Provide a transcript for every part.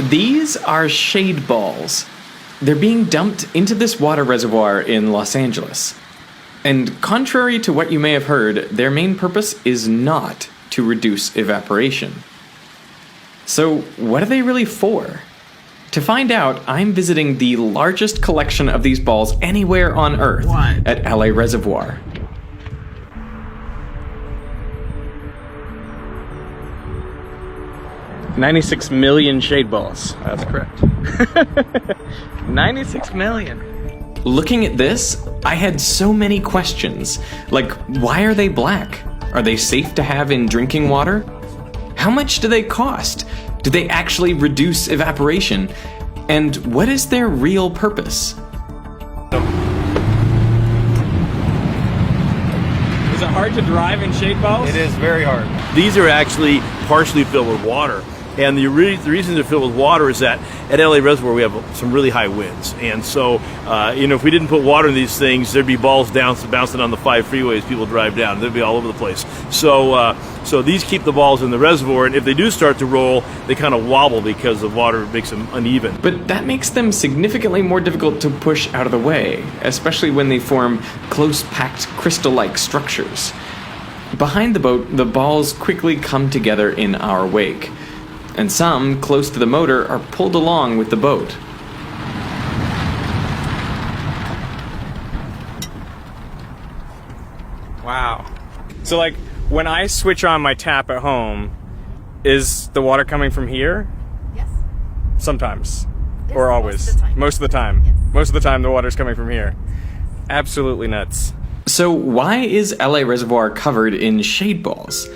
These are shade balls. They're being dumped into this water reservoir in Los Angeles. And contrary to what you may have heard, their main purpose is not to reduce evaporation. So what are they really for? To find out, I'm visiting the largest collection of these balls anywhere on Earth at LA Reservoir. $96 million shade balls. That's correct. 96 million. Looking at this, I had so many questions. Like, why are they black? Are they safe to have in drinking water? How much do they cost? Do they actually reduce evaporation? And what is their real purpose? Is it hard to drive in shade balls? It is very hard. These are actually partially filled with water. And the reason they're filled with water is that at LA Reservoir we have some really high winds. And so, if we didn't put water in these things, there'd be balls bouncing on the 5 freeways people drive down. They'd be all over the place. So these keep the balls in the reservoir, and if they do start to roll, they kind of wobble because the water makes them uneven. But that makes them significantly more difficult to push out of the way, especially when they form close-packed crystal-like structures. Behind the boat, the balls quickly come together in our wake. And some, close to the motor, are pulled along with the boat. Wow. So like, when I switch on my tap at home, is the water coming from here? Yes. Sometimes. Yes, Or always? Most of the time. Yes. Most of the time the water's coming from here. Absolutely nuts. So why is LA Reservoir covered in shade balls?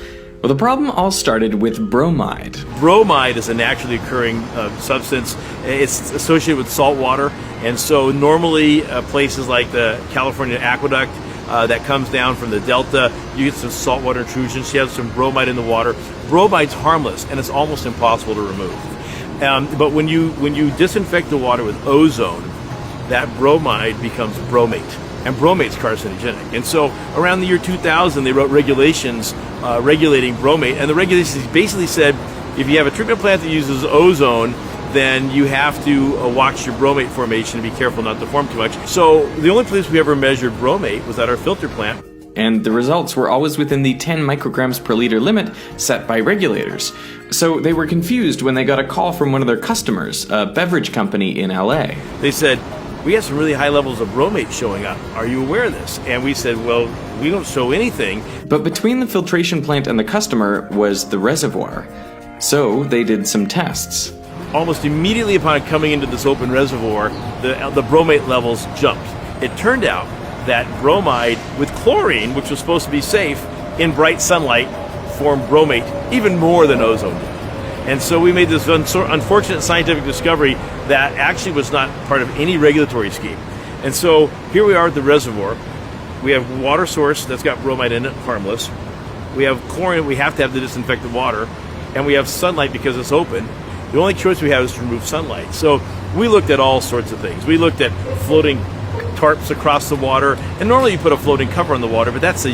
Well, the problem all started with bromide. Bromide is a naturally occurring substance. It's associated with salt water, and so normally places like the California aqueduct that comes down from the delta, you get some saltwater intrusions. You have some bromide in the water. Bromide's harmless, and it's almost impossible to remove. But when you disinfect the water with ozone, that bromide becomes bromate. And bromate's carcinogenic. And so around the year 2000, they wrote regulations regulating bromate. And the regulations basically said, if you have a treatment plant that uses ozone, then you have to watch your bromate formation and be careful not to form too much. So the only place we ever measured bromate was at our filter plant. And the results were always within the 10 micrograms per liter limit set by regulators. So they were confused when they got a call from one of their customers, a beverage company in LA. They said, we have some really high levels of bromate showing up. Are you aware of this? And we said, well, we don't show anything. But between the filtration plant and the customer was the reservoir. So they did some tests. Almost immediately upon coming into this open reservoir, the bromate levels jumped. It turned out that bromide with chlorine, which was supposed to be safe, in bright sunlight formed bromate even more than ozone did. And so we made this unfortunate scientific discovery that actually was not part of any regulatory scheme. And so here we are at the reservoir. We have water source that's got bromide in it, harmless. We have chlorine, we have to have to disinfect the water. And we have sunlight because it's open. The only choice we have is to remove sunlight. So we looked at all sorts of things. We looked at floating tarps across the water. And normally you put a floating cover on the water, but that's a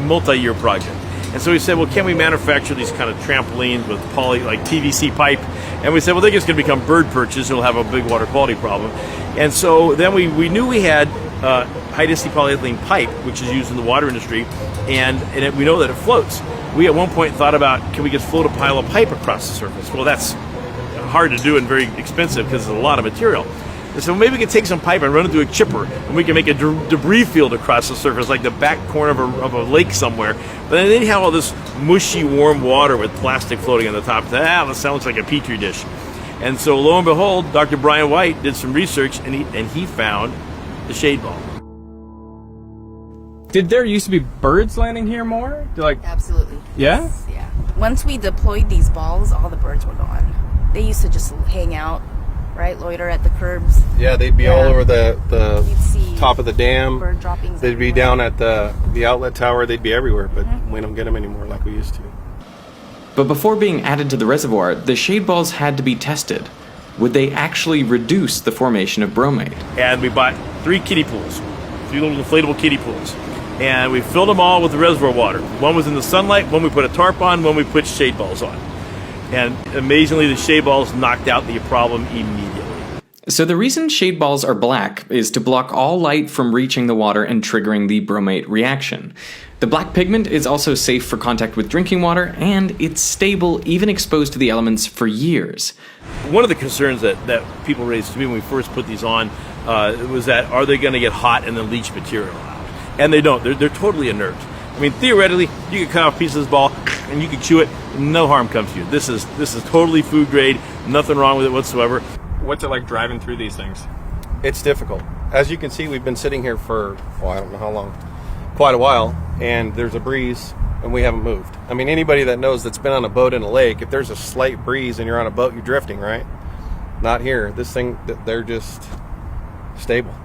multi-year project. And so we said, well, can we manufacture these kind of trampolines with like PVC pipe? And we said, well, they're just going to become bird perches. It'll have a big water quality problem. And so then we knew we had high-density polyethylene pipe, which is used in the water industry, and we know that it floats. We at one point thought about, can we just float a pile of pipe across the surface? Well, that's hard to do and very expensive because it's a lot of material. And so maybe we could take some pipe and run it through a chipper, and we can make a debris field across the surface, like the back corner of a lake somewhere. But then they have all this mushy, warm water with plastic floating on the top. That sounds like a petri dish. And so lo and behold, Dr. Brian White did some research, and he found the shade ball. Did there used to be birds landing here more? Absolutely. Yeah? Yes, yeah. Once we deployed these balls, all the birds were gone. They used to just hang out, right? Loiter at the curbs. Yeah, they'd be all over the You'd see top of the dam. bird droppings. They'd be down at the outlet tower. They'd be everywhere, but we don't get them anymore like we used to. But before being added to the reservoir, the shade balls had to be tested. Would they actually reduce the formation of bromate? And we bought 3 kiddie pools, 3 little inflatable kiddie pools. And we filled them all with the reservoir water. One was in the sunlight, one we put a tarp on, one we put shade balls on. And amazingly, the shade balls knocked out the problem immediately. So the reason shade balls are black is to block all light from reaching the water and triggering the bromate reaction. The black pigment is also safe for contact with drinking water, and it's stable even exposed to the elements for years. One of the concerns that people raised to me when we first put these on was that, are they going to get hot and then leach material out? And they don't. They're totally inert. I mean, theoretically, you could cut off a piece of this ball and you could chew it, no harm comes to you. This is totally food grade, nothing wrong with it whatsoever. What's it like driving through these things? It's difficult. As you can see, we've been sitting here for, I don't know how long, quite a while, and there's a breeze, and we haven't moved. I mean, anybody that knows that's been on a boat in a lake, if there's a slight breeze and you're on a boat, you're drifting, right? Not here. This thing, they're just stable.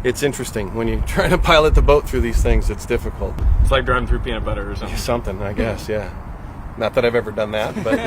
It's interesting. When you're trying to pilot the boat through these things, it's difficult. It's like driving through peanut butter or something. Something, I guess, yeah. Not that I've ever done that, but...